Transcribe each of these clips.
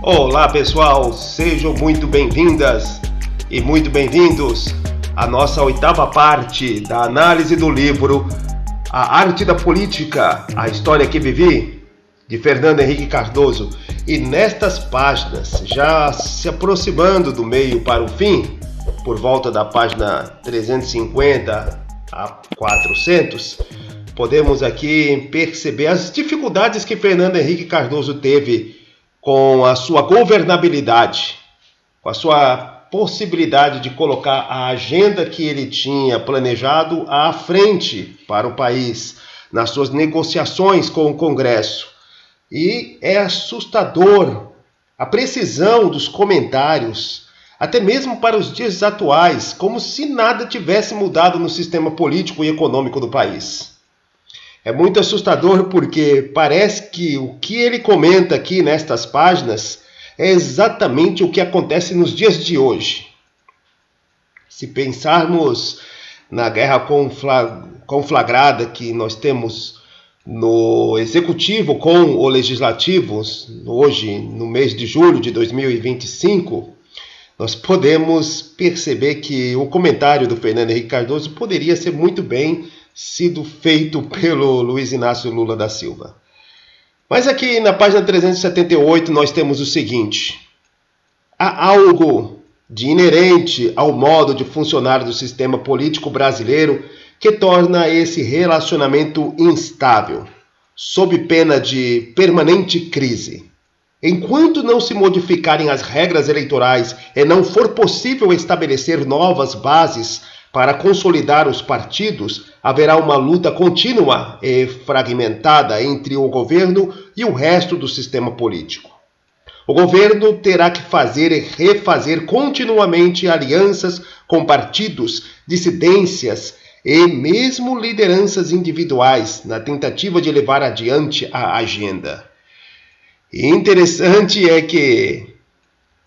Olá pessoal, sejam muito bem-vindas e muito bem-vindos à nossa oitava parte da análise do livro A Arte da Política, a História que Vivi, de Fernando Henrique Cardoso. E nestas páginas, já se aproximando do meio para o fim, por volta da página 350 a 400, podemos aqui perceber as dificuldades que Fernando Henrique Cardoso teve com a sua governabilidade, com a sua possibilidade de colocar a agenda que ele tinha planejado à frente para o país, nas suas negociações com o Congresso. E é assustador a precisão dos comentários, até mesmo para os dias atuais, como se nada tivesse mudado no sistema político e econômico do país. É muito assustador porque parece que o que ele comenta aqui nestas páginas é exatamente o que acontece nos dias de hoje. Se pensarmos na guerra conflagrada que nós temos no Executivo com o Legislativo, hoje no mês de julho de 2025, nós podemos perceber que o comentário do Fernando Henrique Cardoso poderia ser muito bem sido feito pelo Luiz Inácio Lula da Silva. Mas aqui na página 378 nós temos o seguinte: há algo de inerente ao modo de funcionar do sistema político brasileiro que torna esse relacionamento instável, sob pena de permanente crise. Enquanto não se modificarem as regras eleitorais e não for possível estabelecer novas bases para consolidar os partidos, haverá uma luta contínua e fragmentada entre o governo e o resto do sistema político. O governo terá que fazer e refazer continuamente alianças com partidos, dissidências e mesmo lideranças individuais na tentativa de levar adiante a agenda. E interessante é que,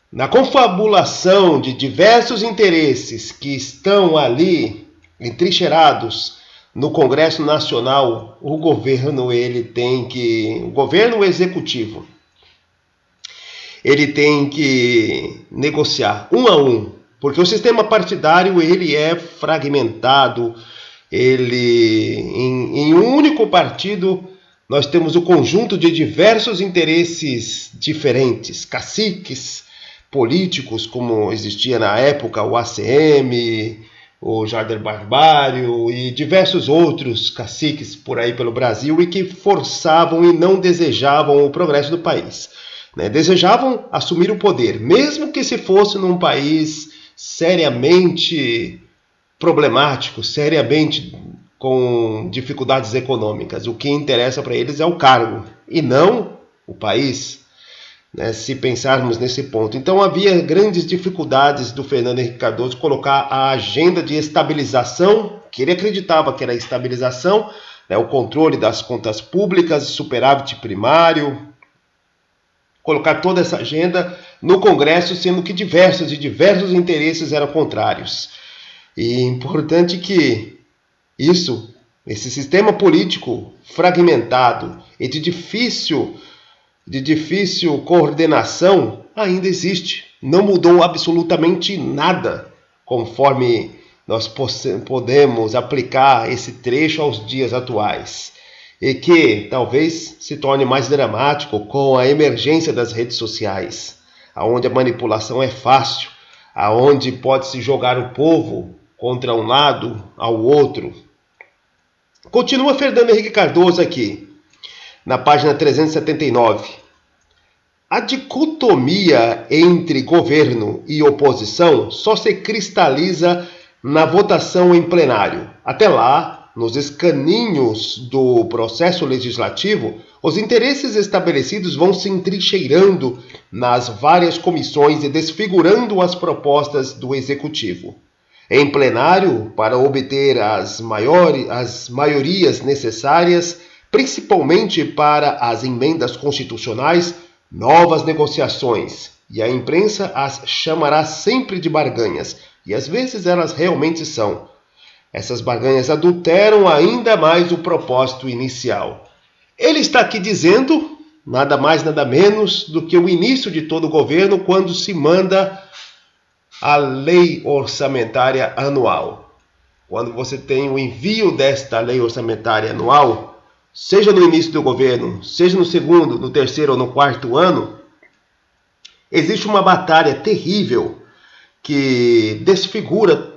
na confabulação de diversos interesses que estão ali entrincheirados no Congresso Nacional, o governo executivo, ele tem que negociar um a um, porque o sistema partidário ele é fragmentado, em um único partido nós temos o conjunto de diversos interesses diferentes, caciques políticos, como existia na época o ACM, o Jader Barbário e diversos outros caciques por aí pelo Brasil e que forçavam e não desejavam o progresso do país. Desejavam assumir o poder, mesmo que se fosse num país seriamente problemático, seriamente com dificuldades econômicas. O que interessa para eles é o cargo e não o país, se pensarmos nesse ponto. Então havia grandes dificuldades do Fernando Henrique Cardoso colocar a agenda de estabilização, que ele acreditava que era a estabilização, o controle das contas públicas, superávit primário, colocar toda essa agenda no Congresso, sendo que diversos interesses eram contrários. E é importante que esse sistema político fragmentado e de difícil coordenação ainda existe. Não mudou absolutamente nada, conforme nós podemos aplicar esse trecho aos dias atuais. E que talvez se torne mais dramático com a emergência das redes sociais, onde a manipulação é fácil, onde pode-se jogar o povo contra um lado ao outro. Continua Fernando Henrique Cardoso aqui, na página 379. A dicotomia entre governo e oposição só se cristaliza na votação em plenário. Até lá, nos escaninhos do processo legislativo, os interesses estabelecidos vão se entrincheirando nas várias comissões e desfigurando as propostas do Executivo. Em plenário, para obter as maiorias necessárias, principalmente para as emendas constitucionais, novas negociações, e a imprensa as chamará sempre de barganhas, e às vezes elas realmente são. Essas barganhas adulteram ainda mais o propósito inicial. Ele está aqui dizendo nada mais, nada menos do que o início de todo o governo, quando se manda a lei orçamentária anual. Quando você tem o envio desta lei orçamentária anual, seja no início do governo, seja no segundo, no terceiro ou no quarto ano, existe uma batalha terrível que desfigura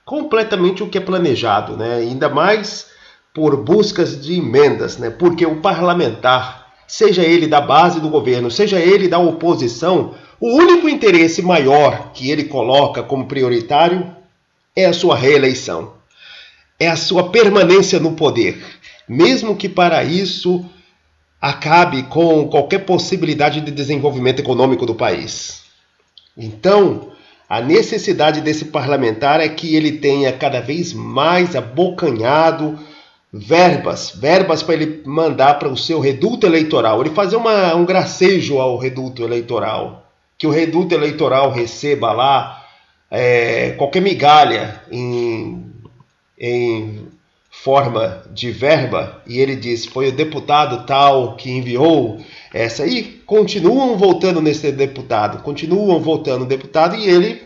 completamente o que é planejado, né? Ainda mais por buscas de emendas, né? Porque o parlamentar, seja ele da base do governo, seja ele da oposição, o único interesse maior que ele coloca como prioritário é a sua reeleição, é a sua permanência no poder, mesmo que para isso acabe com qualquer possibilidade de desenvolvimento econômico do país. Então, a necessidade desse parlamentar é que ele tenha cada vez mais abocanhado verbas para ele mandar para o seu reduto eleitoral, ele fazer um gracejo ao reduto eleitoral, que o reduto eleitoral receba lá qualquer migalha em forma de verba, e ele diz, foi o deputado tal que enviou essa, e continuam votando nesse deputado, e ele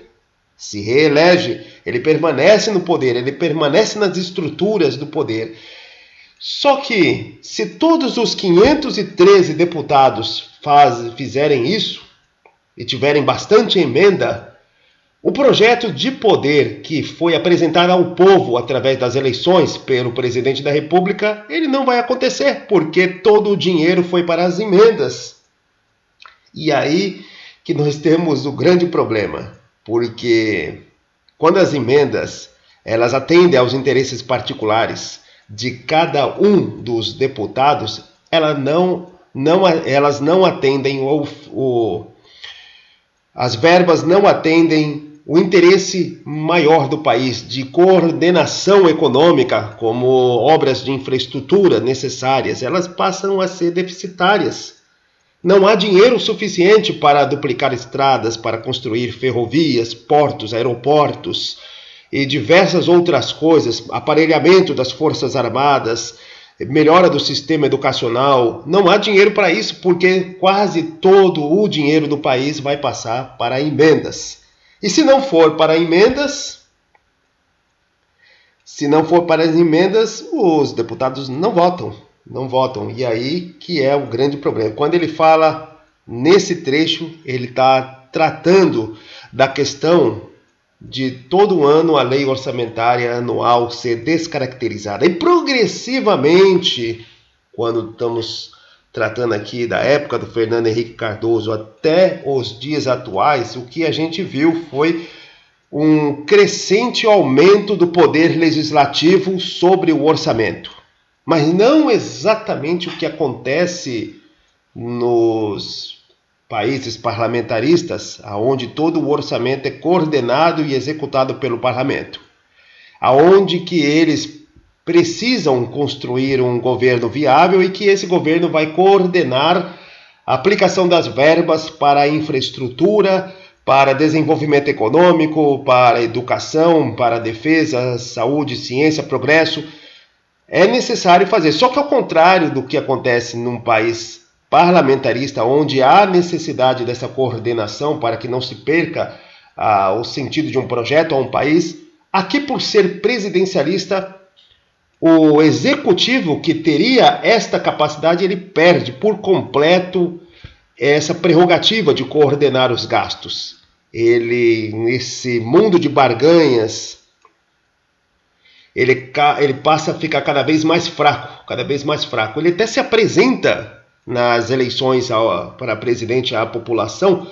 se reelege, ele permanece no poder, ele permanece nas estruturas do poder. Só que, se todos os 513 deputados fizerem isso, e tiverem bastante emenda, o projeto de poder que foi apresentado ao povo através das eleições pelo presidente da República, ele não vai acontecer, porque todo o dinheiro foi para as emendas. E aí que nós temos o grande problema, porque quando as emendas elas atendem aos interesses particulares de cada um dos deputados, elas não atendem as verbas não atendem o interesse maior do país de coordenação econômica, como obras de infraestrutura necessárias, elas passam a ser deficitárias. Não há dinheiro suficiente para duplicar estradas, para construir ferrovias, portos, aeroportos e diversas outras coisas, aparelhamento das Forças Armadas, melhora do sistema educacional. Não há dinheiro para isso, porque quase todo o dinheiro do país vai passar para emendas. E se não for para emendas, os deputados não votam. E aí que é o grande problema. Quando ele fala nesse trecho, ele está tratando da questão de todo ano a lei orçamentária anual ser descaracterizada. E progressivamente, quando estamos tratando aqui da época do Fernando Henrique Cardoso até os dias atuais, o que a gente viu foi um crescente aumento do poder legislativo sobre o orçamento. Mas não exatamente o que acontece nos países parlamentaristas, onde todo o orçamento é coordenado e executado pelo parlamento, aonde que eles precisam construir um governo viável e que esse governo vai coordenar a aplicação das verbas para a infraestrutura, para desenvolvimento econômico, para educação, para defesa, saúde, ciência, progresso. É necessário fazer. Só que ao contrário do que acontece num país parlamentarista, onde há necessidade dessa coordenação para que não se perca o sentido de um projeto ou um país, aqui por ser presidencialista, o executivo que teria esta capacidade, ele perde por completo essa prerrogativa de coordenar os gastos. Ele, nesse mundo de barganhas, ele passa a ficar cada vez mais fraco. Ele até se apresenta nas eleições para presidente à população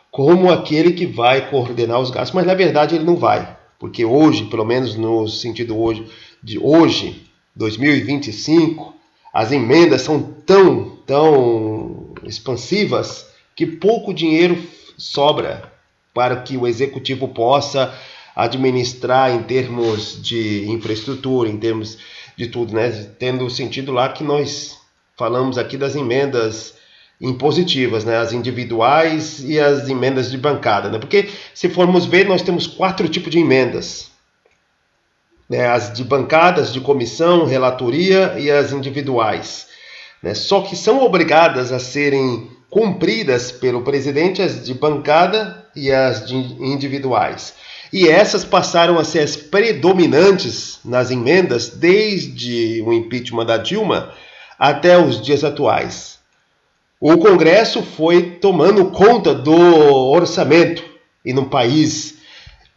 como aquele que vai coordenar os gastos, mas na verdade ele não vai, porque hoje, pelo menos no sentido de hoje, 2025, as emendas são tão expansivas que pouco dinheiro sobra para que o executivo possa administrar em termos de infraestrutura, em termos de tudo, né? Tendo o sentido lá que nós falamos aqui das emendas impositivas, né? As individuais e as emendas de bancada, né? Porque se formos ver, nós temos 4 tipos de emendas, né? As de bancadas, de comissão, relatoria e as individuais. né? Só que são obrigadas a serem cumpridas pelo presidente, as de bancada e as de individuais. E essas passaram a ser as predominantes nas emendas desde o impeachment da Dilma até os dias atuais. O Congresso foi tomando conta do orçamento, e num país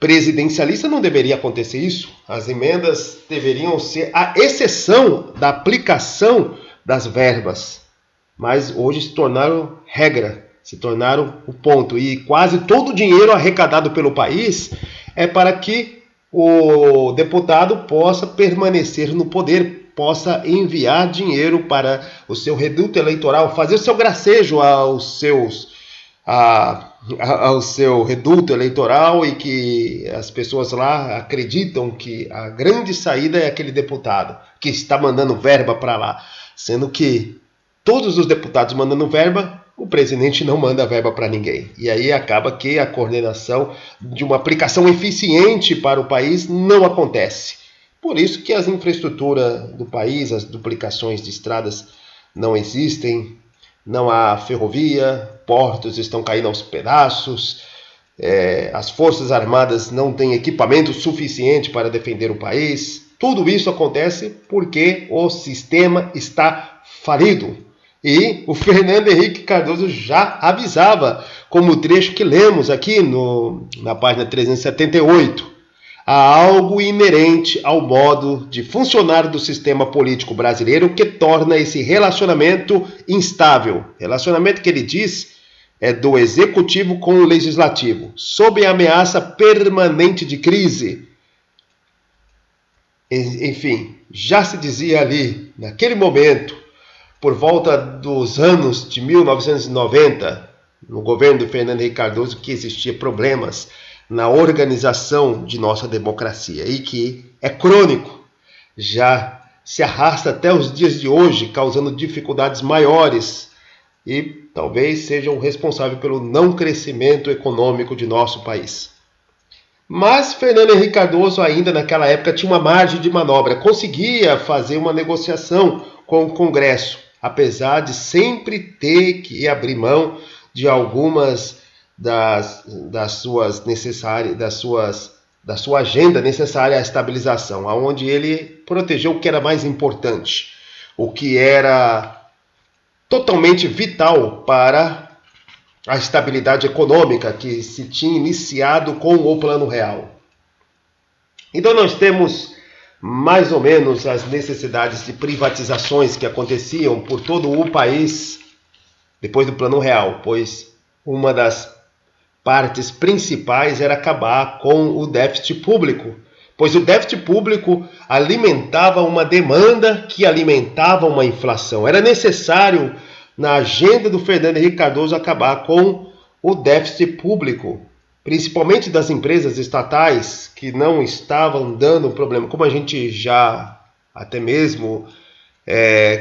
presidencialista não deveria acontecer isso. As emendas deveriam ser a exceção da aplicação das verbas, mas hoje se tornaram regra, se tornaram o ponto, e quase todo o dinheiro arrecadado pelo país é para que o deputado possa permanecer no poder, possa enviar dinheiro para o seu reduto eleitoral, fazer o seu gracejo ao seu reduto eleitoral, e que as pessoas lá acreditam que a grande saída é aquele deputado que está mandando verba para lá, sendo que todos os deputados mandando verba, o presidente não manda verba para ninguém. E aí acaba que a coordenação de uma aplicação eficiente para o país não acontece. Por isso que as infraestruturas do país, as duplicações de estradas não existem, não há ferrovia, portos estão caindo aos pedaços, as Forças Armadas não têm equipamento suficiente para defender o país. Tudo isso acontece porque o sistema está falido. E o Fernando Henrique Cardoso já avisava, como o trecho que lemos aqui na página 378. Há algo inerente ao modo de funcionar do sistema político brasileiro que torna esse relacionamento instável. Relacionamento que ele diz é do executivo com o legislativo, sob a ameaça permanente de crise. Enfim, já se dizia ali, naquele momento, por volta dos anos de 1990, no governo do Fernando Henrique Cardoso, que existia problemas na organização de nossa democracia e que é crônico, já se arrasta até os dias de hoje, causando dificuldades maiores e talvez sejam responsáveis pelo não crescimento econômico de nosso país. Mas Fernando Henrique Cardoso ainda naquela época tinha uma margem de manobra, conseguia fazer uma negociação com o Congresso, apesar de sempre ter que abrir mão de algumas da sua agenda necessária à estabilização, aonde ele protegeu o que era mais importante, o que era totalmente vital para a estabilidade econômica que se tinha iniciado com o Plano Real. Então nós temos mais ou menos as necessidades de privatizações que aconteciam por todo o país depois do Plano Real, pois uma das partes principais era acabar com o déficit público, pois o déficit público alimentava uma demanda que alimentava uma inflação. Era necessário, na agenda do Fernando Henrique Cardoso, acabar com o déficit público, principalmente das empresas estatais que não estavam dando problema, como a gente já até mesmo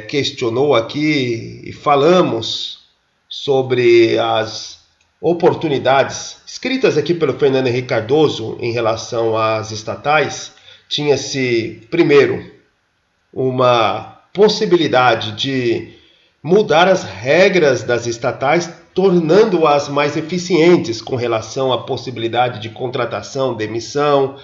questionou aqui e falamos sobre as oportunidades escritas aqui pelo Fernando Henrique Cardoso em relação às estatais. Tinha-se, primeiro, uma possibilidade de mudar as regras das estatais, tornando-as mais eficientes com relação à possibilidade de contratação, demissão,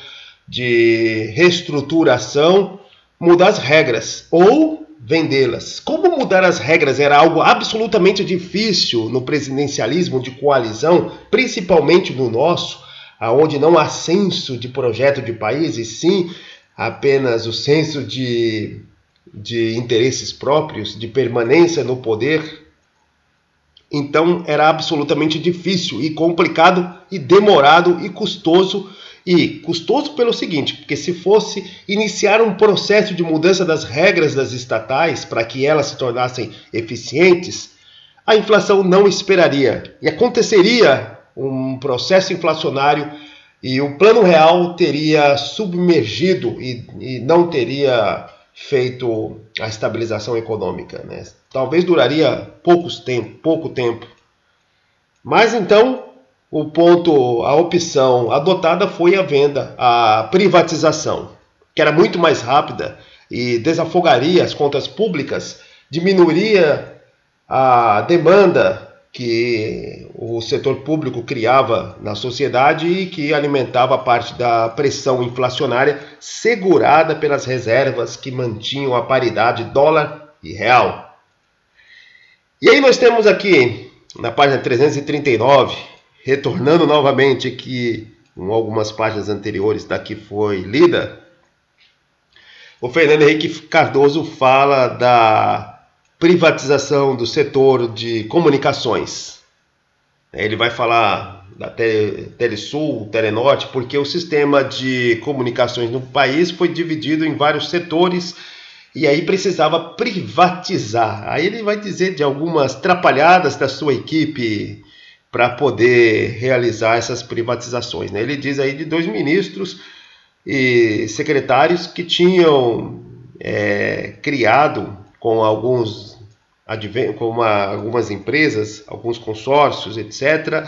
de reestruturação, mudar as regras ou vendê-las. Como mudar as regras era algo absolutamente difícil no presidencialismo de coalizão, principalmente no nosso, onde não há senso de projeto de país, e sim apenas o senso de interesses próprios, de permanência no poder. Então era absolutamente difícil e complicado e demorado e custoso. E custoso pelo seguinte, porque se fosse iniciar um processo de mudança das regras das estatais para que elas se tornassem eficientes, a inflação não esperaria. E aconteceria um processo inflacionário e o Plano Real teria submergido e não teria feito a estabilização econômica, né? Talvez duraria pouco tempo. Mas então a opção adotada foi a venda, a privatização, que era muito mais rápida e desafogaria as contas públicas diminuiria a demanda que o setor público criava na sociedade e que alimentava parte da pressão inflacionária segurada pelas reservas que mantinham a paridade dólar e real. E aí nós temos aqui, na página 339, retornando novamente aqui em algumas páginas anteriores da que foi lida, o Fernando Henrique Cardoso fala da privatização do setor de comunicações. Ele vai falar da Telesul, Telenorte, porque o sistema de comunicações no país foi dividido em vários setores e aí precisava privatizar. Aí ele vai dizer de algumas trapalhadas da sua equipe para poder realizar essas privatizações. Ele diz aí de 2 ministros e secretários que tinham criado com algumas empresas, alguns consórcios, etc.,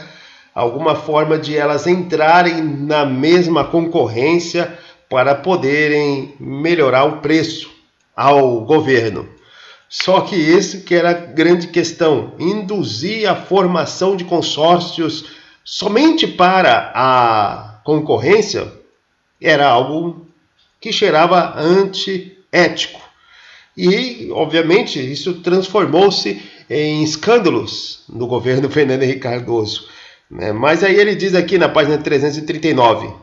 alguma forma de elas entrarem na mesma concorrência para poderem melhorar o preço ao governo. Só que isso que era a grande questão, induzir a formação de consórcios somente para a concorrência era algo que cheirava antiético. E, obviamente, isso transformou-se em escândalos no governo Fernando Henrique Cardoso. Mas aí ele diz aqui na página 339,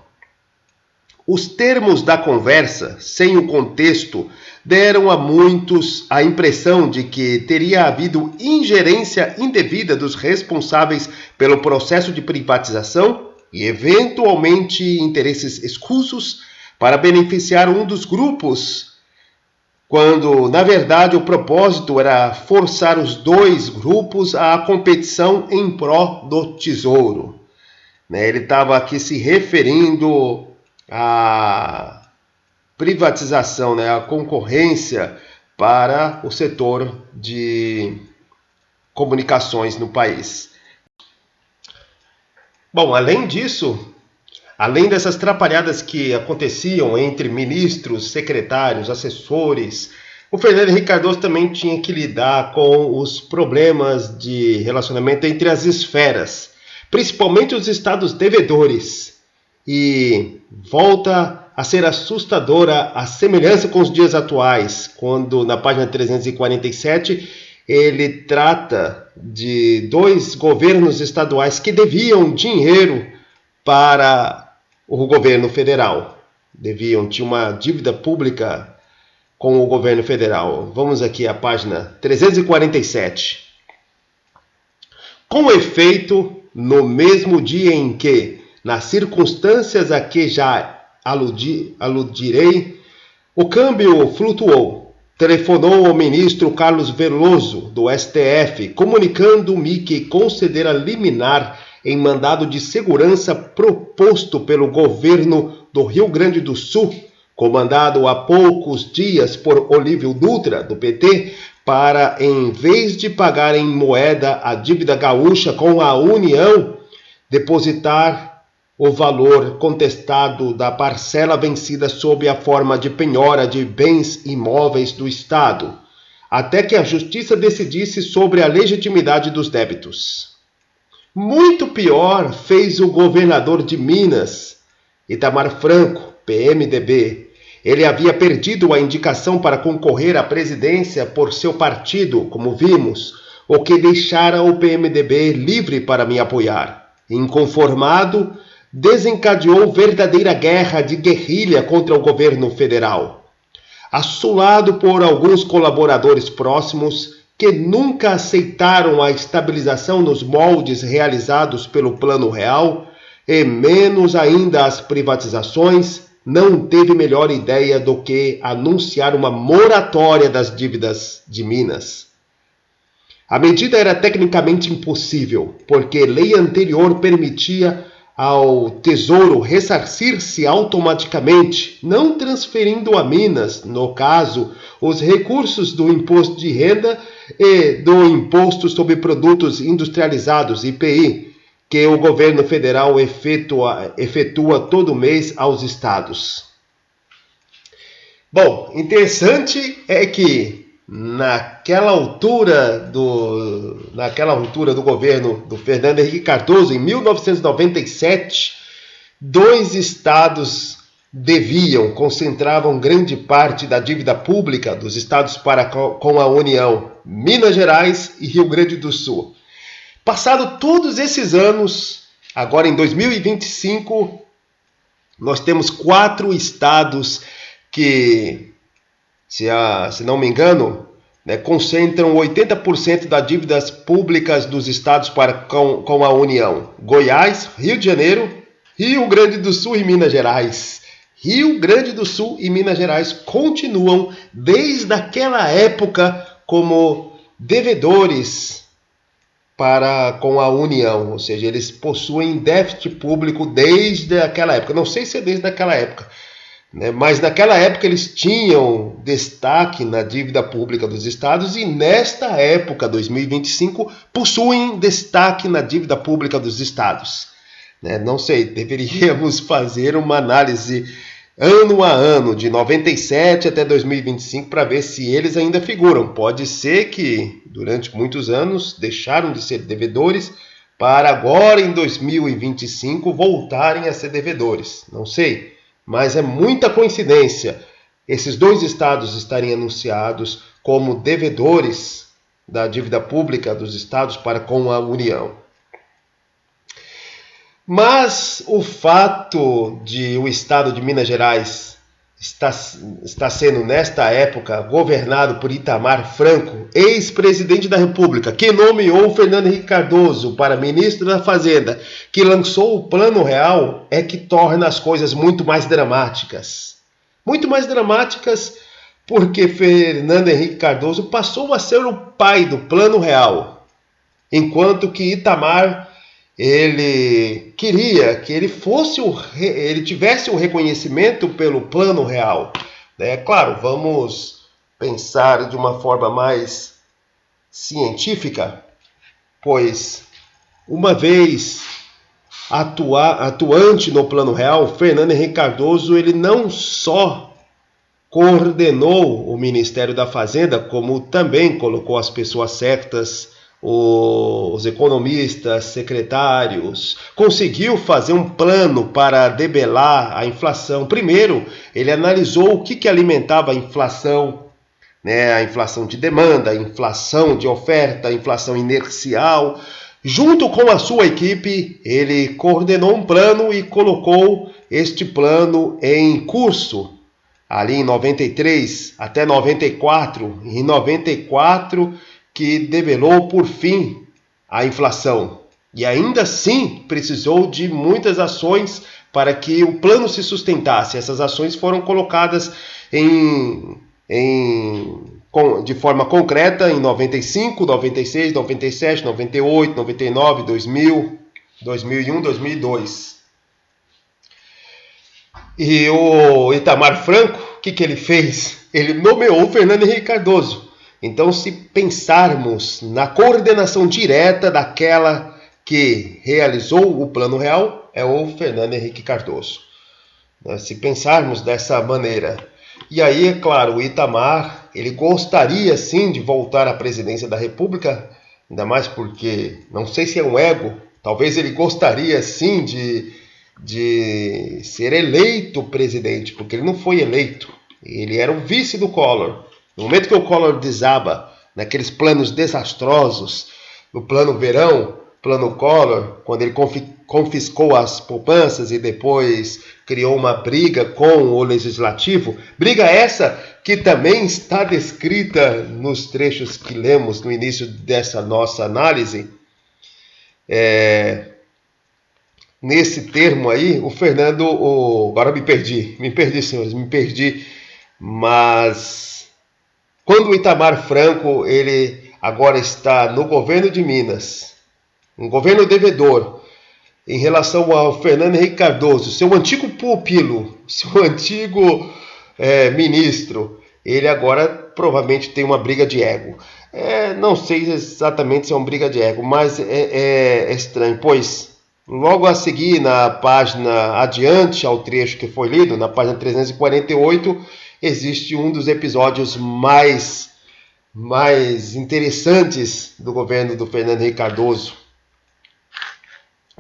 os termos da conversa, sem o contexto, deram a muitos a impressão de que teria havido ingerência indevida dos responsáveis pelo processo de privatização e, eventualmente, interesses escusos para beneficiar um dos grupos, quando, na verdade, o propósito era forçar os 2 grupos à competição em prol do tesouro. Ele estava aqui se referindo à privatização, à concorrência para o setor de comunicações no país. Bom, além disso, além dessas trapalhadas que aconteciam entre ministros, secretários, assessores, o Fernando Henrique Cardoso também tinha que lidar com os problemas de relacionamento entre as esferas, principalmente os estados devedores. E volta a ser assustadora a semelhança com os dias atuais, quando na página 347 ele trata de 2 governos estaduais que deviam dinheiro para o governo federal. Tinha uma dívida pública com o governo federal. Vamos aqui à página 347. Com efeito, no mesmo dia em que, nas circunstâncias a que já aludirei, o câmbio flutuou, telefonou ao ministro Carlos Veloso, do STF, comunicando-me que concedera liminar em mandado de segurança proposto pelo governo do Rio Grande do Sul, comandado há poucos dias por Olívio Dutra, do PT, para, em vez de pagar em moeda a dívida gaúcha com a União, depositar o valor contestado da parcela vencida sob a forma de penhora de bens imóveis do Estado, até que a Justiça decidisse sobre a legitimidade dos débitos. Muito pior fez o governador de Minas, Itamar Franco, PMDB. Ele havia perdido a indicação para concorrer à presidência por seu partido, como vimos, o que deixara o PMDB livre para me apoiar. Inconformado, desencadeou verdadeira guerra de guerrilha contra o governo federal. Assolado por alguns colaboradores próximos, que nunca aceitaram a estabilização nos moldes realizados pelo Plano Real, e menos ainda as privatizações, não teve melhor ideia do que anunciar uma moratória das dívidas de Minas. A medida era tecnicamente impossível, porque lei anterior permitia ao Tesouro ressarcir-se automaticamente, não transferindo a Minas, no caso, os recursos do Imposto de Renda e do Imposto sobre Produtos Industrializados, IPI, que o governo federal efetua todo mês aos estados. Bom, interessante é que naquela altura do governo do Fernando Henrique Cardoso, em 1997, 2 estados concentravam grande parte da dívida pública dos estados para com a União, Minas Gerais e Rio Grande do Sul. Passado todos esses anos, agora em 2025, nós temos 4 estados que, se não me engano, concentram 80% das dívidas públicas dos estados para com a União. Goiás, Rio de Janeiro, Rio Grande do Sul e Minas Gerais. Rio Grande do Sul e Minas Gerais continuam, desde aquela época, como devedores para com a União. Ou seja, eles possuem déficit público desde aquela época. Não sei se é desde aquela época, mas naquela época eles tinham destaque na dívida pública dos estados e nesta época, 2025, possuem destaque na dívida pública dos estados. Não sei, deveríamos fazer uma análise ano a ano, de 97 até 2025, para ver se eles ainda figuram. Pode ser que durante muitos anos deixaram de ser devedores para agora em 2025 voltarem a ser devedores. Não sei, mas é muita coincidência esses 2 estados estarem anunciados como devedores da dívida pública dos estados para com a União. Mas o fato de o estado de Minas Gerais estar sendo, nesta época, governado por Itamar Franco, ex-presidente da República, que nomeou Fernando Henrique Cardoso para ministro da Fazenda, que lançou o Plano Real, é que torna as coisas muito mais dramáticas. Muito mais dramáticas porque Fernando Henrique Cardoso passou a ser o pai do Plano Real, enquanto que Itamar, ele queria que ele tivesse o reconhecimento pelo Plano Real. Claro, vamos pensar de uma forma mais científica, pois uma vez atuante no Plano Real, Fernando Henrique Cardoso, ele não só coordenou o Ministério da Fazenda, como também colocou as pessoas certas, os economistas, secretários, conseguiu fazer um plano para debelar a inflação. Primeiro, ele analisou o que alimentava a inflação, a inflação de demanda, a inflação de oferta, a inflação inercial. Junto com a sua equipe, ele coordenou um plano e colocou este plano em curso, ali em 93 até 94, em 94, que debelou por fim a inflação. E ainda assim precisou de muitas ações para que o plano se sustentasse. Essas ações foram colocadas de forma concreta em 95, 96, 97, 98, 99, 2000, 2001, 2002. E o Itamar Franco, o que ele fez? Ele nomeou o Fernando Henrique Cardoso. Então, se pensarmos na coordenação direta daquela que realizou o Plano Real, é o Fernando Henrique Cardoso. Se pensarmos dessa maneira. E aí, é claro, o Itamar, ele gostaria sim de voltar à presidência da República, ainda mais porque, não sei se é um ego, talvez ele gostaria sim de ser eleito presidente, porque ele não foi eleito, ele era o vice do Collor. No momento que o Collor desaba, naqueles planos desastrosos, no plano verão, plano Collor, quando ele confiscou as poupanças e depois criou uma briga com o legislativo, briga essa que também está descrita nos trechos que lemos no início dessa nossa análise. Nesse termo aí, o Fernando... Agora me perdi, senhores, mas... Quando o Itamar Franco, ele agora está no governo de Minas, um governo devedor, em relação ao Fernando Henrique Cardoso, seu antigo pupilo, seu antigo ministro, ele agora provavelmente tem uma briga de ego. Não sei exatamente se é uma briga de ego, mas é estranho, pois logo a seguir, na página adiante ao trecho que foi lido, na página 348, existe um dos episódios mais mais interessantes do governo do Fernando Henrique Cardoso,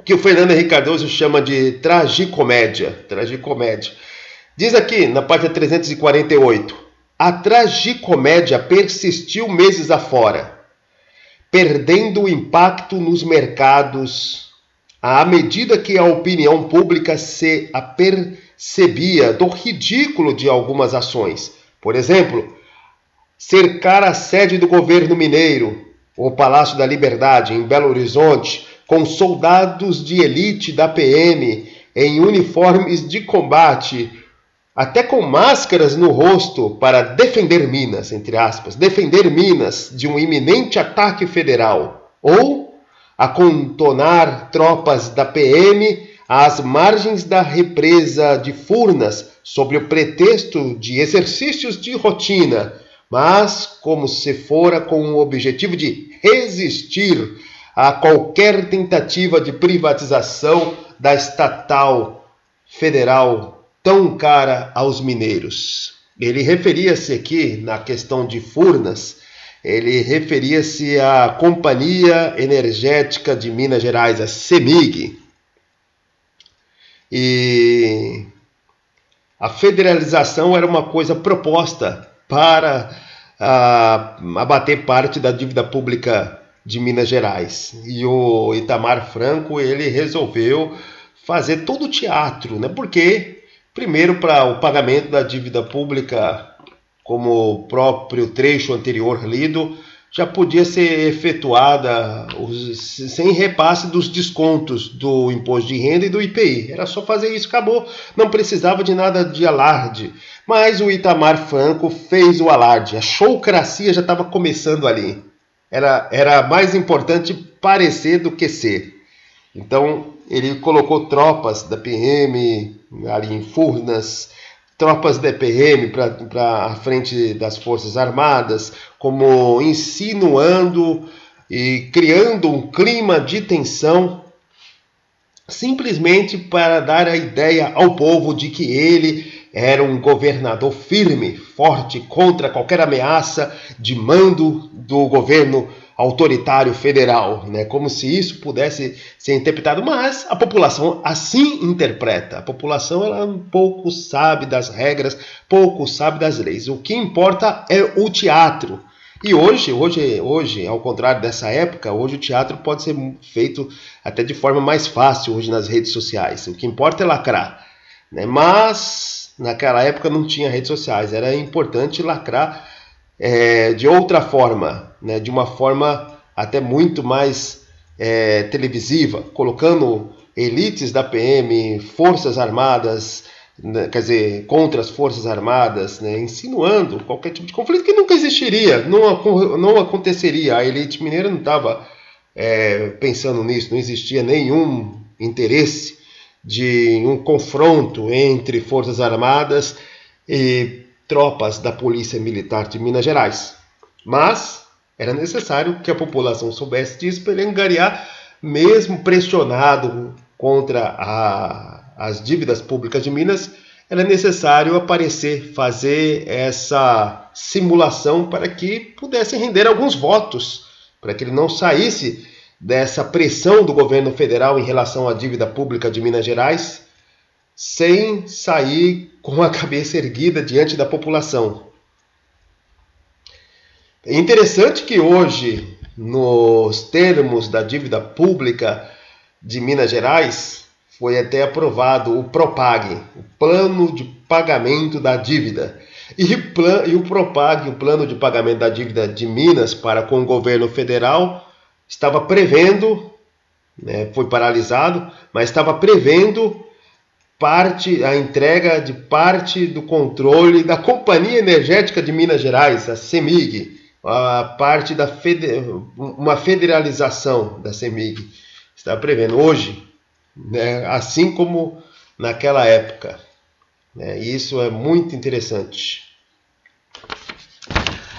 que o Fernando Henrique Cardoso chama de tragicomédia. Diz aqui na página 348: a tragicomédia persistiu meses afora, perdendo o impacto nos mercados à medida que a opinião pública se apercebia do ridículo de algumas ações. Por exemplo, cercar a sede do governo mineiro, o Palácio da Liberdade, em Belo Horizonte, com soldados de elite da PM em uniformes de combate, até com máscaras no rosto, para defender Minas, entre aspas, defender Minas de um iminente ataque federal, ou acantonar tropas da PM às margens da represa de Furnas, sob o pretexto de exercícios de rotina, mas como se fora com o objetivo de resistir a qualquer tentativa de privatização da estatal federal tão cara aos mineiros. Ele referia-se aqui, na questão de Furnas, ele referia-se à Companhia Energética de Minas Gerais, a CEMIG. E a federalização era uma coisa proposta para abater parte da dívida pública de Minas Gerais. E o Itamar Franco, ele resolveu fazer todo o teatro, né? Porque, primeiro, para o pagamento da dívida pública, como o próprio trecho anterior lido, já podia ser efetuada sem repasse dos descontos do imposto de renda e do IPI. Era só fazer isso, acabou. Não precisava de nada de alarde. Mas o Itamar Franco fez o alarde. A showcracia já estava começando ali. Era mais importante parecer do que ser. Então, ele colocou tropas da PM ali em Furnas, tropas da PM para a frente das Forças Armadas, como insinuando e criando um clima de tensão, simplesmente para dar a ideia ao povo de que ele era um governador firme, forte, contra qualquer ameaça de mando do governo autoritário federal, né? Como se isso pudesse ser interpretado, mas a população assim interpreta. A população, ela pouco sabe das regras, pouco sabe das leis. O que importa é o teatro. E hoje, ao contrário dessa época, hoje o teatro pode ser feito até de forma mais fácil hoje nas redes sociais. O que importa é lacrar, né? Mas naquela época não tinha redes sociais, era importante lacrar de outra forma, né? De uma forma até muito mais televisiva, colocando elites da PM, forças armadas, né? Quer dizer, contra as forças armadas, né? Insinuando qualquer tipo de conflito que nunca existiria, não aconteceria. A elite mineira não estava pensando nisso, não existia nenhum interesse de um confronto entre forças armadas e tropas da Polícia Militar de Minas Gerais. Mas era necessário que a população soubesse disso para ele angariar, mesmo pressionado contra as dívidas públicas de Minas, era necessário aparecer, fazer essa simulação para que pudesse render alguns votos, para que ele não saísse dessa pressão do governo federal em relação à dívida pública de Minas Gerais, sem sair com a cabeça erguida diante da população. É interessante que hoje, nos termos da dívida pública de Minas Gerais, foi até aprovado o PROPAG, o Plano de Pagamento da Dívida. E o PROPAG, o Plano de Pagamento da Dívida de Minas para com o governo federal, estava prevendo, né, foi paralisado, mas estava prevendo a entrega de parte do controle da Companhia Energética de Minas Gerais, a CEMIG, a parte uma federalização da CEMIG. Está prevendo hoje, né, assim como naquela época, né, isso é muito interessante.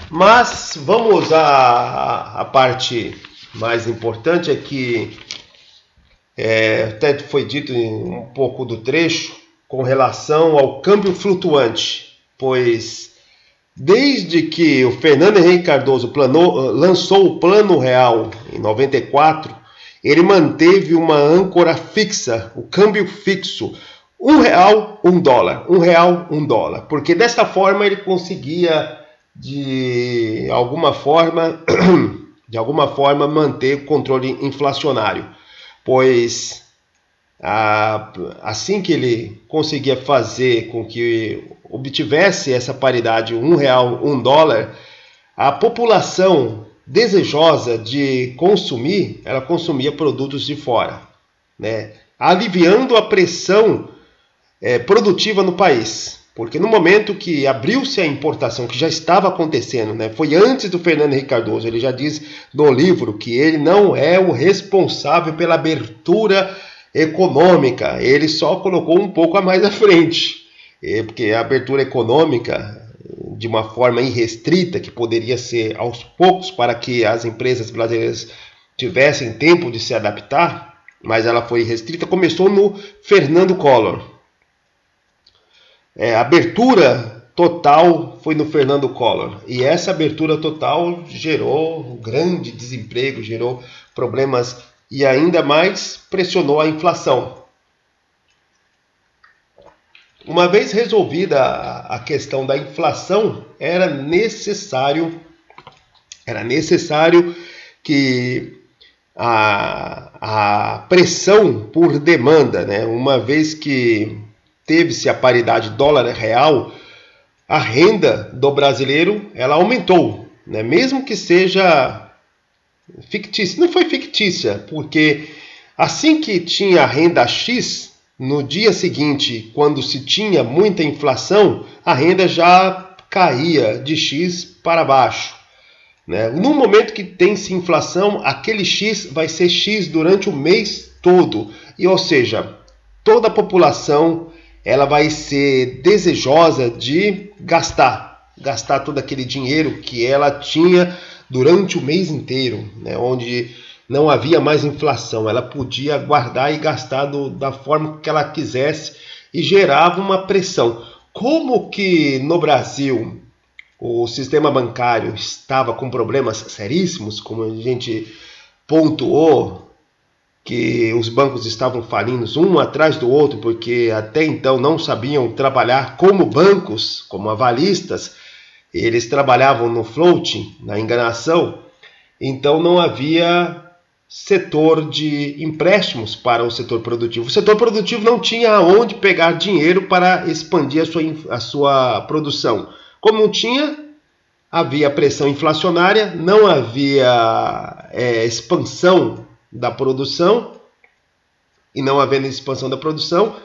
Mas vamos à parte mais importante, é que até foi dito um pouco do trecho com relação ao câmbio flutuante, pois Desde que o Fernando Henrique Cardoso lançou o Plano Real em 94, ele manteve uma âncora fixa, o câmbio fixo, R$1, $1, R$1, $1, porque desta forma ele conseguia de alguma forma manter o controle inflacionário, pois assim que ele conseguia fazer com que obtivesse essa paridade R$1, $1, a população desejosa de consumir, ela consumia produtos de fora, né? Aliviando a pressão produtiva no país. Porque no momento que abriu-se a importação, que já estava acontecendo, né? Foi antes do Fernando Henrique Cardoso, ele já diz no livro que ele não é o responsável pela abertura econômica, ele só colocou um pouco a mais à frente, porque a abertura econômica de uma forma irrestrita, que poderia ser aos poucos para que as empresas brasileiras tivessem tempo de se adaptar, mas ela foi restrita, começou no Fernando Collor. A abertura total foi no Fernando Collor, e essa abertura total gerou um grande desemprego, gerou problemas e ainda mais pressionou a inflação. Uma vez resolvida a questão da inflação, era necessário que a pressão por demanda, né, uma vez que teve-se a paridade dólar-real, a renda do brasileiro ela aumentou, né, mesmo que seja fictícia. Não foi fictícia, porque assim que tinha a renda X, no dia seguinte, quando se tinha muita inflação, a renda já caía de X para baixo, né? No momento que tem-se inflação, aquele X vai ser X durante o mês todo. E, ou seja, toda a população ela vai ser desejosa de gastar todo aquele dinheiro que ela tinha durante o mês inteiro, né? Onde não havia mais inflação, ela podia guardar e gastar da forma que ela quisesse e gerava uma pressão. Como que no Brasil o sistema bancário estava com problemas seríssimos, como a gente pontuou, que os bancos estavam falindo um atrás do outro, porque até então não sabiam trabalhar como bancos, como avalistas, eles trabalhavam no floating, na enganação, então não havia setor de empréstimos para o setor produtivo. O setor produtivo não tinha aonde pegar dinheiro para expandir a sua produção. Como não tinha, havia pressão inflacionária, não havia expansão da produção, e não havendo expansão da produção,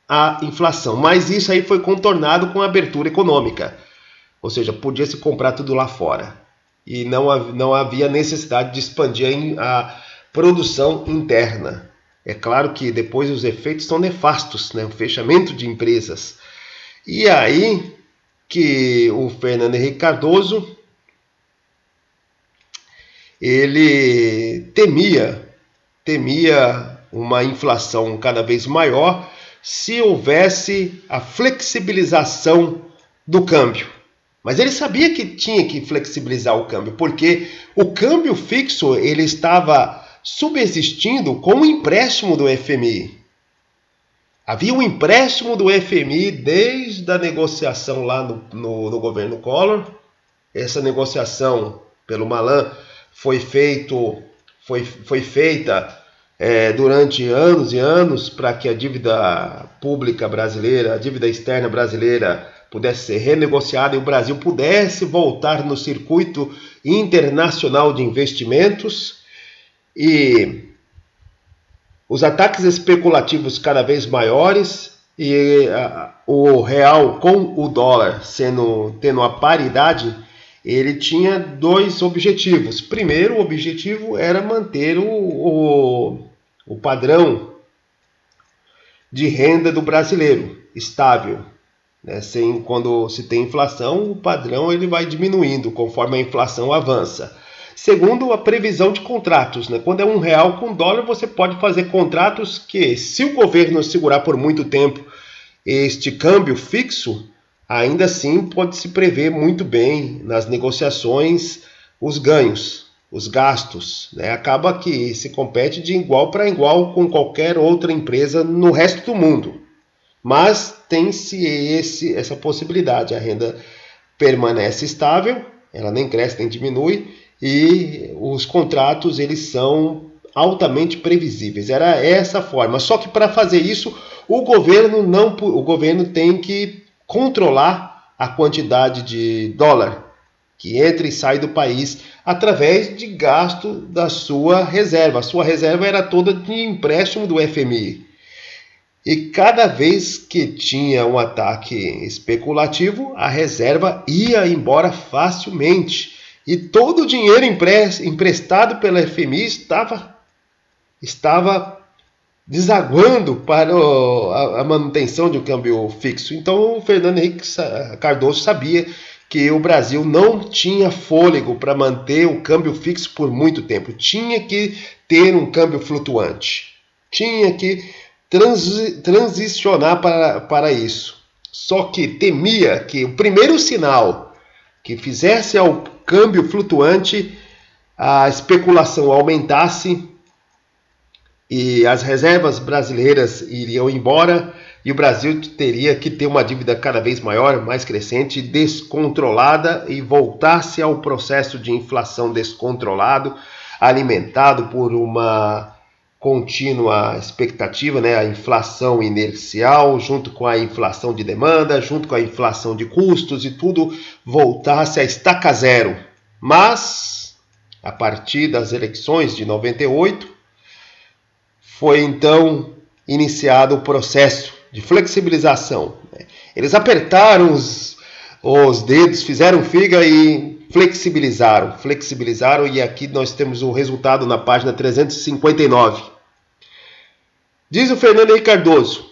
a inflação. Mas isso aí foi contornado com a abertura econômica, ou seja, podia se comprar tudo lá fora. E não havia necessidade de expandir a produção interna. É claro que depois os efeitos são nefastos, né? O fechamento de empresas. E aí que o Fernando Henrique Cardoso ele temia uma inflação cada vez maior se houvesse a flexibilização do câmbio. Mas ele sabia que tinha que flexibilizar o câmbio, porque o câmbio fixo ele estava subsistindo com o empréstimo do FMI. Havia um empréstimo do FMI desde a negociação lá no governo Collor. Essa negociação pelo Malan foi feita durante anos e anos para que a dívida pública brasileira, a dívida externa brasileira pudesse ser renegociada e o Brasil pudesse voltar no circuito internacional de investimentos. E os ataques especulativos cada vez maiores e o real com o dólar tendo a paridade, ele tinha dois objetivos. Primeiro, o objetivo era manter o padrão de renda do brasileiro estável, né? Quando se tem inflação, o padrão ele vai diminuindo conforme a inflação avança. Segundo, a previsão de contratos, né? Quando é R$1 com dólar, você pode fazer contratos que, se o governo segurar por muito tempo este câmbio fixo, ainda assim pode-se prever muito bem nas negociações os ganhos, os gastos, né? Acaba que se compete de igual para igual com qualquer outra empresa no resto do mundo. Mas tem-se essa possibilidade, a renda permanece estável, ela nem cresce nem diminui, e os contratos eles são altamente previsíveis. Era essa a forma. Só que para fazer isso, o governo tem que controlar a quantidade de dólar que entra e sai do país através de gasto da sua reserva. A sua reserva era toda de empréstimo do FMI. E cada vez que tinha um ataque especulativo, a reserva ia embora facilmente. E todo o dinheiro emprestado pela FMI estava desaguando para a manutenção de um câmbio fixo. Então o Fernando Henrique Cardoso sabia que o Brasil não tinha fôlego para manter o câmbio fixo por muito tempo. Tinha que ter um câmbio flutuante. Tinha que transicionar para isso. Só que temia que o primeiro sinal que fizesse ao câmbio flutuante a especulação aumentasse e as reservas brasileiras iriam embora e o Brasil teria que ter uma dívida cada vez maior, mais crescente, descontrolada e voltasse ao processo de inflação descontrolado, alimentado por uma contínua expectativa, né? A inflação inercial, junto com a inflação de demanda, junto com a inflação de custos e tudo voltasse a estaca zero. Mas, a partir das eleições de 98, foi então iniciado o processo de flexibilização. Eles apertaram os dedos, fizeram figa e flexibilizaram, e aqui nós temos o resultado na página 359. Diz o Fernando Henrique Cardoso,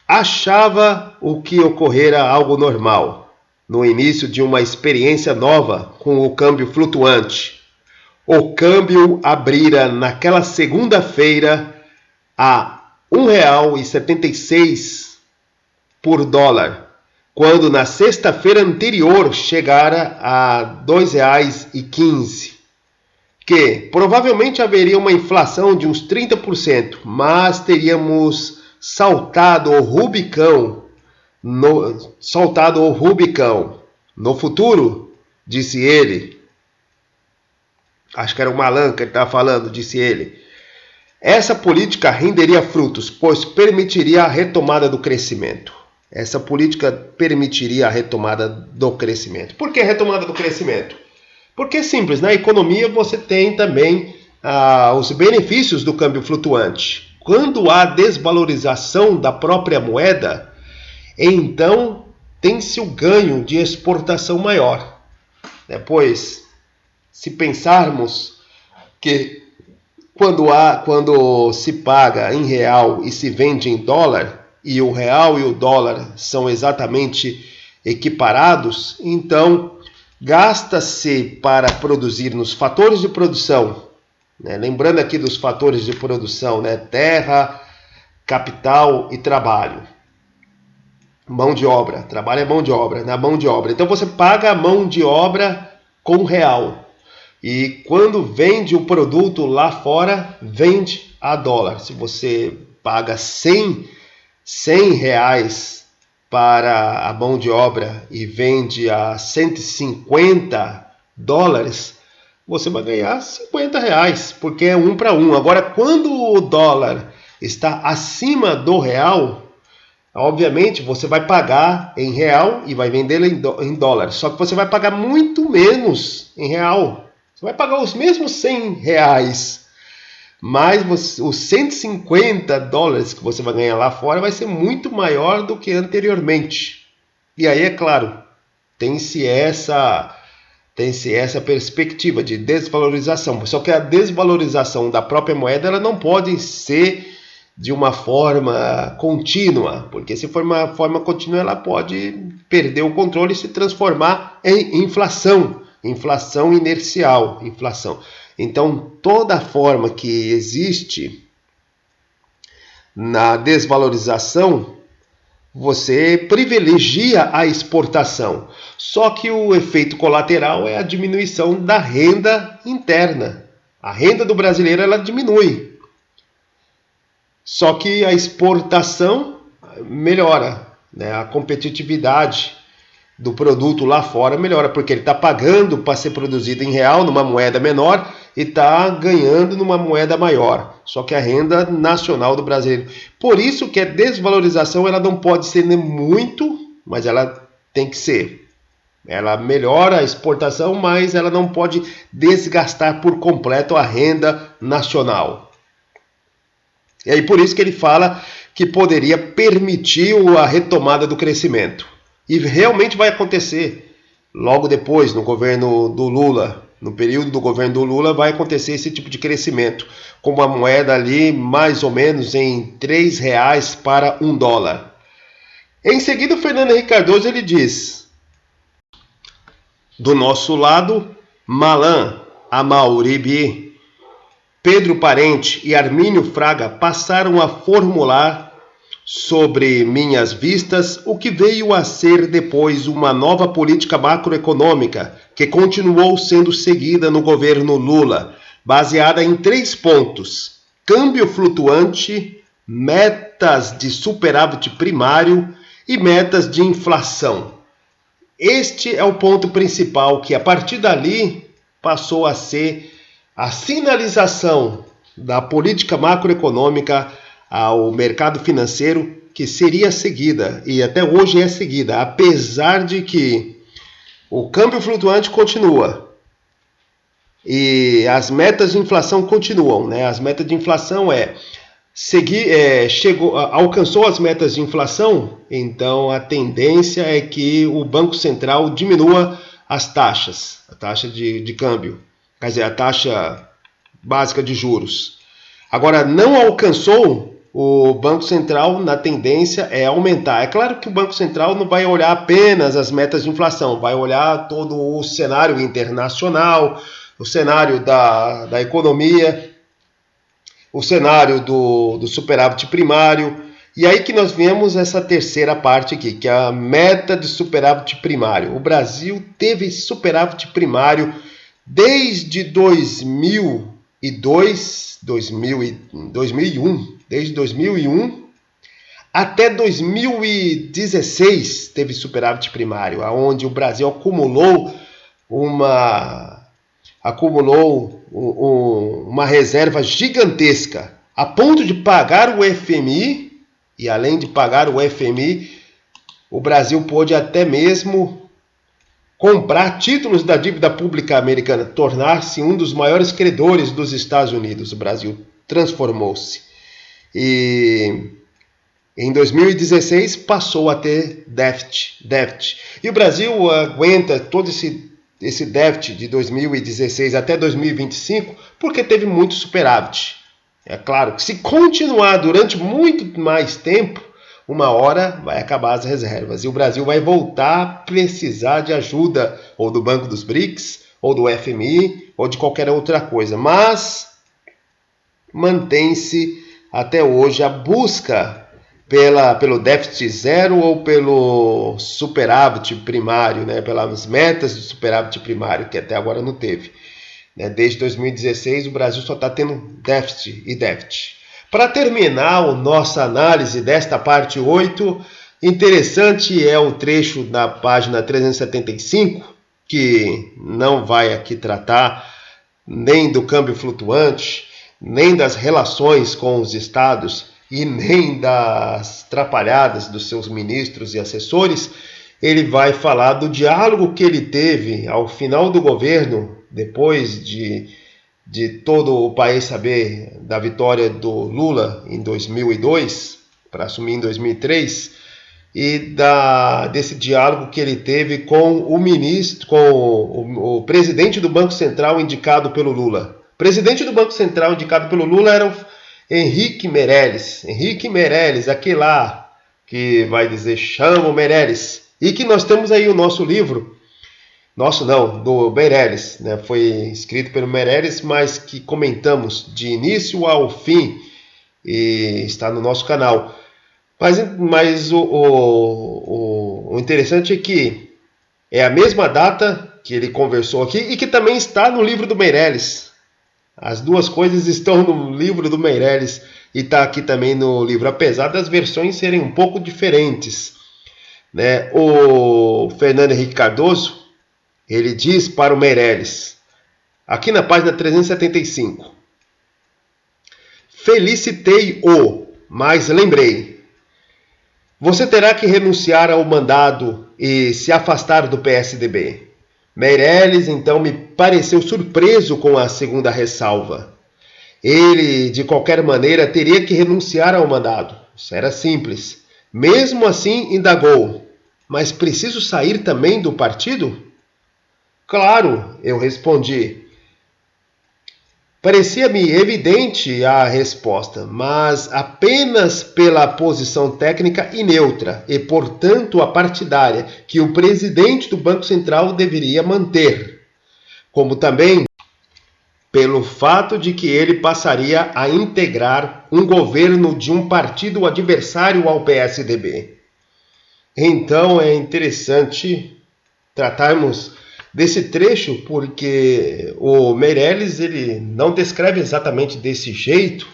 achava o que ocorrera algo normal, no início de uma experiência nova com o câmbio flutuante. O câmbio abrira naquela segunda-feira a R$ 1,76 por dólar, quando na sexta-feira anterior chegara a R$ 2,15, que provavelmente haveria uma inflação de uns 30%, mas teríamos saltado o Rubicão. No futuro, disse ele, acho que era o Malan que ele estava falando, disse ele, essa política renderia frutos, pois permitiria a retomada do crescimento. Essa política permitiria a retomada do crescimento. Por que a retomada do crescimento? Porque é simples, na economia você tem também os benefícios do câmbio flutuante. Quando há desvalorização da própria moeda, então tem-se o ganho de exportação maior. Pois, se pensarmos que quando se paga em real e se vende em dólar, e o real e o dólar são exatamente equiparados, então gasta-se para produzir nos fatores de produção, né? Lembrando aqui dos fatores de produção, né? Terra, capital e trabalho. Mão de obra, trabalho é mão de obra, na mão de obra. Então você paga a mão de obra com real. E quando vende o produto lá fora, vende a dólar. Se você paga 100 reais para a mão de obra e vende a 150 dólares, você vai ganhar 50 reais, porque é 1 para 1. Agora, quando o dólar está acima do real, obviamente você vai pagar em real e vai vender em dólar. Só que você vai pagar muito menos em real. Você vai pagar os mesmos 100 reais, mas os 150 dólares que você vai ganhar lá fora vai ser muito maior do que anteriormente. E aí, é claro, tem-se essa perspectiva de desvalorização. Só que a desvalorização da própria moeda ela não pode ser de uma forma contínua, porque se for uma forma contínua ela pode perder o controle e se transformar em inflação inercial, inflação. Então, toda forma que existe na desvalorização você privilegia a exportação. Só que o efeito colateral é a diminuição da renda interna. A renda do brasileiro ela diminui. Só que a exportação melhora, né? A competitividade do produto lá fora melhora, porque ele está pagando para ser produzido em real, numa moeda menor, e está ganhando numa moeda maior. Só que a renda nacional do brasileiro. Por isso que a desvalorização ela não pode ser nem muito, mas ela tem que ser. Ela melhora a exportação, mas ela não pode desgastar por completo a renda nacional. E aí por isso que ele fala que poderia permitir a retomada do crescimento. E realmente vai acontecer. Logo depois, no governo do Lula, no período do governo do Lula, vai acontecer esse tipo de crescimento, com uma moeda ali mais ou menos em R$3 para $1. Em seguida, o Fernando Henrique Cardoso ele diz: do nosso lado, Malan, Amauribi, Pedro Parente e Armínio Fraga passaram a formular sobre minhas vistas o que veio a ser depois uma nova política macroeconômica que continuou sendo seguida no governo Lula, baseada em 3 pontos: câmbio flutuante, metas de superávit primário e metas de inflação. Este é o ponto principal, que a partir dali passou a ser a sinalização da política macroeconômica ao mercado financeiro, que seria seguida, e até hoje é seguida, apesar de que o câmbio flutuante continua e as metas de inflação continuam, né? As metas de inflação alcançou as metas de inflação, então a tendência é que o Banco Central diminua as taxas, a taxa de câmbio, quer dizer, a taxa básica de juros. Agora, não alcançou, o Banco Central, na tendência, é aumentar. É claro que o Banco Central não vai olhar apenas as metas de inflação, vai olhar todo o cenário internacional, o cenário da economia, o cenário do superávit primário. E aí que nós vemos essa terceira parte aqui, que é a meta de superávit primário. O Brasil teve superávit primário desde 2001, desde 2001 até 2016 teve superávit primário, onde o Brasil acumulou uma reserva gigantesca, a ponto de pagar o FMI, e além de pagar o FMI, o Brasil pôde até mesmo comprar títulos da dívida pública americana, tornar-se um dos maiores credores dos Estados Unidos. O Brasil transformou-se. E em 2016 passou a ter déficit. E o Brasil aguenta todo esse déficit de 2016 até 2025 porque teve muito superávit. É claro que se continuar durante muito mais tempo, uma hora vai acabar as reservas e o Brasil vai voltar a precisar de ajuda ou do Banco dos BRICS, ou do FMI, ou de qualquer outra coisa. Mas mantém-se até hoje a busca pelo déficit zero ou pelo superávit primário, né? Pelas metas de superávit primário, que até agora não teve. Desde 2016 o Brasil só está tendo déficit e déficit. Para terminar a nossa análise desta parte 8, interessante é o trecho da página 375, que não vai aqui tratar nem do câmbio flutuante, nem das relações com os estados e nem das trapalhadas dos seus ministros e assessores. Ele vai falar do diálogo que ele teve ao final do governo, depois de todo o país saber da vitória do Lula em 2002, para assumir em 2003, e desse diálogo que ele teve com o presidente do Banco Central indicado pelo Lula. O presidente do Banco Central indicado pelo Lula era o Henrique Meirelles. Henrique Meirelles, aquele lá que vai dizer chama o Meirelles. E que nós temos aí o nosso livro, do Meirelles, né? Foi escrito pelo Meirelles, mas que comentamos de início ao fim e está no nosso canal. Mas o interessante é que é a mesma data que ele conversou aqui e que também está no livro do Meirelles. As duas coisas estão no livro do Meirelles e está aqui também no livro, apesar das versões serem um pouco diferentes, né? O Fernando Henrique Cardoso, ele diz para o Meirelles, aqui na página 375, felicitei-o, mas lembrei, você terá que renunciar ao mandado e se afastar do PSDB. Meirelles, então, me pareceu surpreso com a segunda ressalva. Ele, de qualquer maneira, teria que renunciar ao mandado. Isso era simples. Mesmo assim, indagou. Mas preciso sair também do partido? Claro, eu respondi. Parecia-me evidente a resposta, mas apenas pela posição técnica e neutra, e portanto apartidária, que o presidente do Banco Central deveria manter, como também pelo fato de que ele passaria a integrar um governo de um partido adversário ao PSDB. Então é interessante tratarmos desse trecho, porque o Meirelles ele não descreve exatamente desse jeito,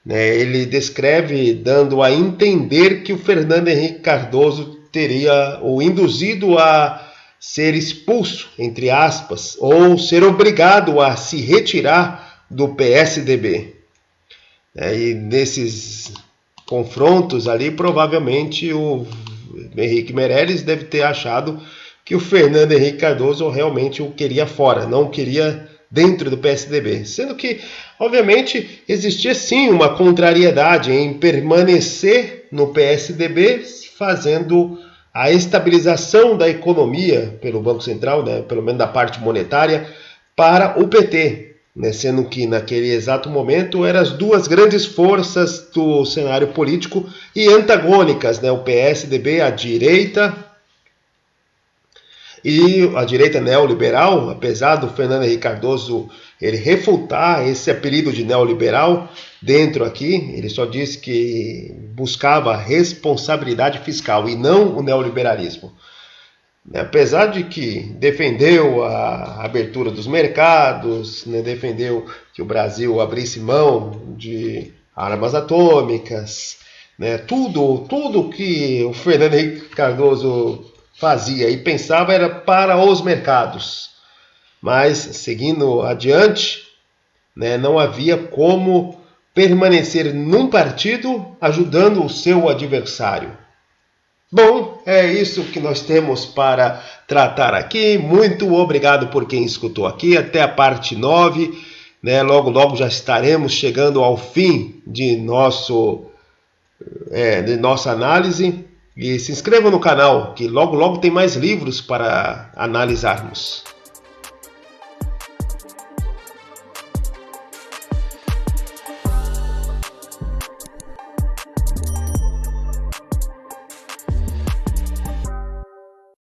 né? Ele descreve dando a entender que o Fernando Henrique Cardoso teria o induzido a ser expulso, entre aspas, ou ser obrigado a se retirar do PSDB. E nesses confrontos ali, provavelmente o Henrique Meirelles deve ter achado que o Fernando Henrique Cardoso realmente o queria fora, não o queria dentro do PSDB. Sendo que, obviamente, existia sim uma contrariedade em permanecer no PSDB, fazendo a estabilização da economia pelo Banco Central, né, pelo menos da parte monetária, para o PT. Né, sendo que naquele exato momento eram as duas grandes forças do cenário político e antagônicas, né, o PSDB, a direita, e a direita neoliberal, apesar do Fernando Henrique Cardoso ele refutar esse apelido de neoliberal dentro aqui, ele só disse que buscava responsabilidade fiscal e não o neoliberalismo. Apesar de que defendeu a abertura dos mercados, né, defendeu que o Brasil abrisse mão de armas atômicas, né, tudo que o Fernando Henrique Cardoso fazia e pensava era para os mercados. Mas, seguindo adiante, né, não havia como permanecer num partido ajudando o seu adversário. Bom, é isso que nós temos para tratar aqui. Muito obrigado por quem escutou aqui. Até a parte 9. Né? Logo, logo já estaremos chegando ao fim de nossa análise. E se inscreva no canal, que logo, logo tem mais livros para analisarmos.